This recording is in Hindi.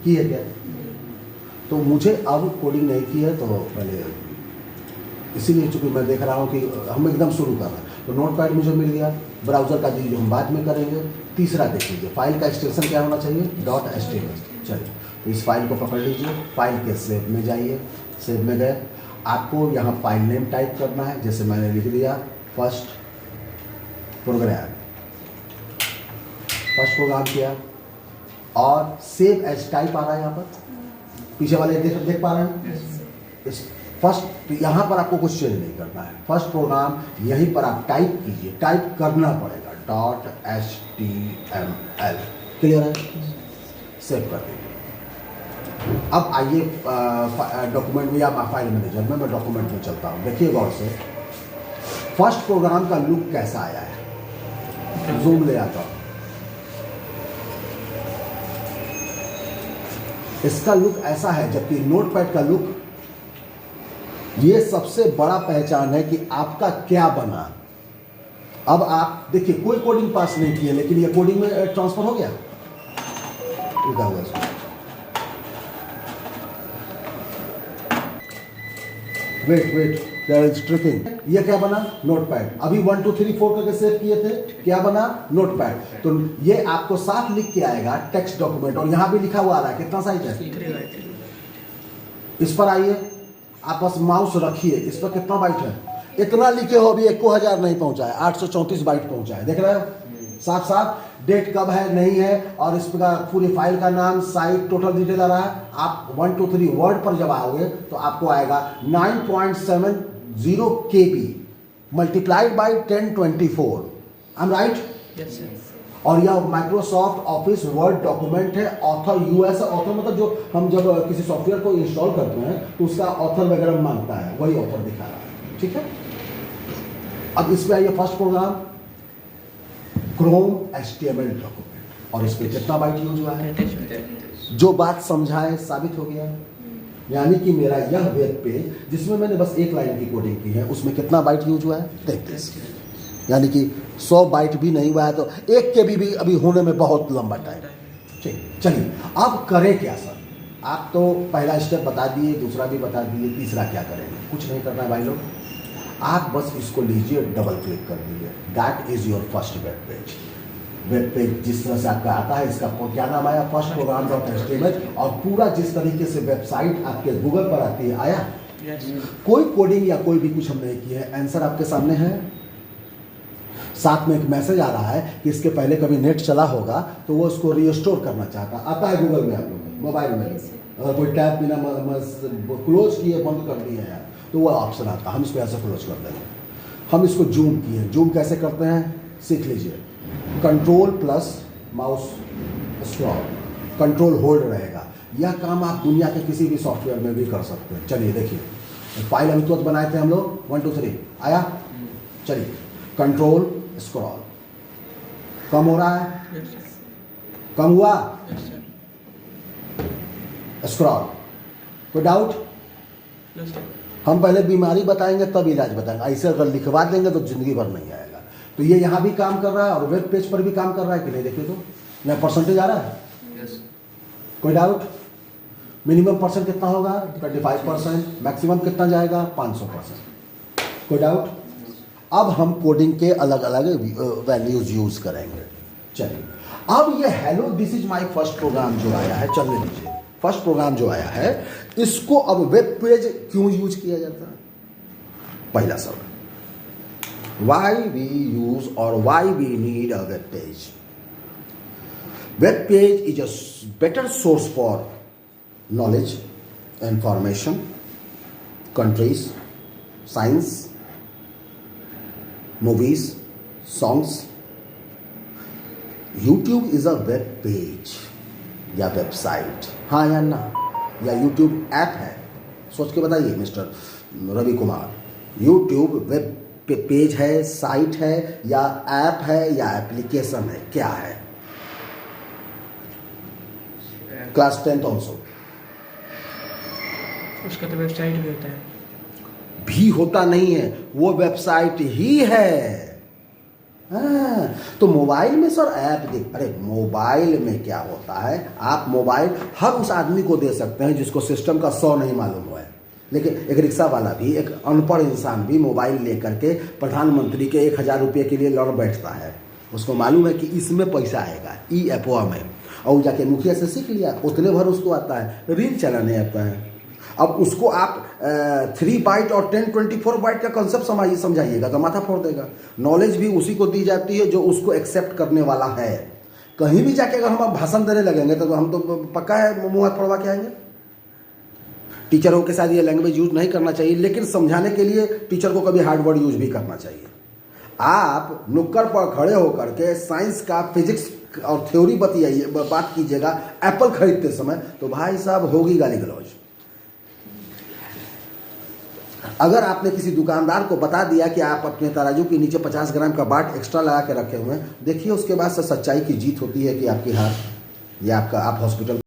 की है क्या? तो मुझे अब कोडिंग नहीं की है, तो पहले इसीलिए चूंकि मैं देख रहा हूँ कि हम एकदम शुरू कर रहे हैं, तो नोटपैड मुझे मिल गया। ब्राउज़र का जो हम बाद में करेंगे। तीसरा देख लीजिए, फाइल का एक्सटेंशन क्या होना चाहिए? .html। चलिए, तो इस फाइल को पकड़ लीजिए, फाइल के सेव में जाइए, सेव में गए, आपको यहाँ फाइल नेम टाइप करना है, जैसे मैंने लिख दिया फर्स्ट प्रोग्राम किया, और सेव एज टाइप आ रहा है यहाँ पर, पीछे वाले देख पा रहे हैं? इस फर्स्ट, यहाँ पर आपको कुछ चेंज नहीं करना है, फर्स्ट प्रोग्राम यहीं पर आप टाइप कीजिए, टाइप करना पड़ेगा .html। क्लियर है? सेव कर दीजिए। अब आइए डॉक्यूमेंट में या फाइल मैनेजर में, मैं डॉक्यूमेंट में चलता हूँ। देखिए गौर से, फर्स्ट प्रोग्राम का लुक कैसा आया है, जूम ले आता हूँ। इसका लुक ऐसा है, जबकि नोटपैड का लुक, ये सबसे बड़ा पहचान है कि आपका क्या बना। अब आप देखिए, कोई कोडिंग पास नहीं किए, लेकिन ये कोडिंग में ट्रांसफर हो गया। क्या हुआ इसको? Wait there is tricking. ये क्या बना? नोटपैड। अभी 1 2 3 4 करके सेव किए थे, क्या बना? नोटपैड। तो ये आपको साथ लिख के आएगा टेक्स्ट डॉक्यूमेंट, और यहां भी लिखा हुआ आ रहा है कितना साइज है। इस पर आइए, आप बस माउस रखिए, इस पर कितना बाइट है? इतना लिखे हो, अभी 1000 नहीं पहुंचा है, 834 बाइट पहुंचा है। देख रहे हो? साथ साथ डेट कब है, नहीं है, और इस पर पूरी फाइल का नाम, साइज, टोटल डिटेल आ रहा है। आप 1 2 3 वर्ड पर जब आओगे तो आपको आएगा 9.70 KB multiplied by 1024। I am right? Yes sir. और यह माइक्रोसॉफ्ट ऑफिस वर्ड डॉक्यूमेंट है। ऑथर यूएस, ऑथर मतलब जो हम जब किसी सॉफ्टवेयर को इंस्टॉल करते हैं तो उसका ऑथर वगैरह मांगता है, वही ऑथर दिखा रहा है। ठीक है, अब इसमें आइए, first program Chrome HTML document, और इसमें कितना बाइट यूज हुआ है? जो बात समझाए साबित हो गया। यानी कि मेरा यह वेब पेज, जिसमें मैंने बस एक लाइन की कोडिंग की है, उसमें कितना बाइट यूज हुआ है? देखते, यानी कि 100 बाइट भी नहीं हुआ है, तो 1 KB भी अभी होने में बहुत लंबा टाइम। ठीक, चलिए अब करें क्या सर? आप तो पहला स्टेप बता दिए, दूसरा भी बता दिए, तीसरा क्या करेंगे? कुछ नहीं करना है भाई लोग, आप बस इसको लीजिए, डबल क्लिक कर दीजिए। That is your first web page. Web page जिस तरह से आपका आता है, इसका क्या नाम आया? First program .html। और पूरा जिस तरीके से वेबसाइट आपके गूगल पर आती है, आया? कोई कोडिंग या कोई भी कुछ हम नहीं किया है, आंसर आपके सामने है। साथ में एक मैसेज आ रहा है कि इसके पहले कभी नेट चला होगा तो वो उसको रिस्टोर करना चाहता, आता है गूगल में, आप लोग मोबाइल में अगर कोई टैब बिना क्लोज किए बंद कर दिए हैं तो वो ऑप्शन आता है, हम इसको ऐसे क्लोज कर देंगे। हम इसको जूम किए, जूम कैसे करते हैं सीख लीजिए। Control plus mouse scroll, control hold रहेगा। यह काम आप दुनिया के किसी भी सॉफ्टवेयर में भी कर सकते हैं। चलिए देखिए, फाइल अभी तुरंत बनाए थे हम लोग, 1 2 3 आया। चलिए, कंट्रोल स्क्रॉल, कम हो रहा है? कम हुआ? स्क्रॉल, कोई डाउट? हम पहले बीमारी बताएंगे तब इलाज बताएंगे, ऐसे अगर लिखवा देंगे तो जिंदगी भर नहीं आएगा। तो ये यहाँ भी काम कर रहा है और वेब पेज पर भी काम कर रहा है कि नहीं? देखिए तो यहाँ परसेंटेज आ रहा है। कोई डाउट? मिनिमम परसेंट कितना होगा? 25%। मैक्सिमम कितना जाएगा? 500%। कोई डाउट? अब हम कोडिंग के अलग अलग वैल्यूज यूज करेंगे। चलिए, अब ये hello this is my first program जो आया है, चलने दीजिए। फर्स्ट प्रोग्राम जो आया है, इसको अब वेब पेज क्यों यूज किया जाता है? पहला सवाल, व्हाई वी यूज और why we need a web page? Web page is a better source for knowledge, information, countries, science, movies, songs. YouTube is a web page या वेबसाइट, हाँ या ना? या YouTube ऐप है? सोच के बताइए mister Ravi Kumar. YouTube web page है, साइट है, या ऐप है, या एप्लीकेशन है? क्या है? क्लास 10th ऑल्सो उसका तो वेबसाइट भी होता है। भी होता नहीं है, वो वेबसाइट ही है। हाँ, तो मोबाइल में सर ऐप देख, अरे मोबाइल में क्या होता है, आप मोबाइल हर उस आदमी को दे सकते हैं जिसको सिस्टम का 100 नहीं मालूम हुआ है। लेकिन एक रिक्शा वाला भी, एक अनपढ़ इंसान भी मोबाइल लेकर के प्रधानमंत्री के 1000 रुपये के लिए लड़ बैठता है। उसको मालूम है कि इसमें पैसा आएगा, ई ऐपवा में, और वो जाके मुखिया से सीख लिया, उतने भर उसको आता है, रील चलाने आता है। अब उसको आप 3 बाइट और 1024 बाइट का कंसेप्ट समझाइएगा तो माथा फोड़ देगा। नॉलेज भी उसी को दी जाती है जो उसको एक्सेप्ट करने वाला है। कहीं भी जाके अगर हम भाषण देने लगेंगे तो हम तो पक्का है मुँह हाथ पड़वा के आएंगे। टीचरों के साथ ये लैंग्वेज यूज नहीं करना चाहिए, लेकिन समझाने के लिए टीचर को कभी हार्ड वर्ड यूज भी करना चाहिए। आप नुक्कड़ पर खड़े होकर के साइंस का, फिजिक्स और थ्योरी बात कीजिएगा एप्पल खरीदते समय, तो भाई साहब होगी गाली गलौज। अगर आपने किसी दुकानदार को बता दिया कि आप अपने तराजू के नीचे 50 ग्राम का बाट एक्स्ट्रा लगा के रखे हुए हैं, देखिए उसके बाद से सच्चाई की जीत होती है कि आपकी हार या आप हॉस्पिटल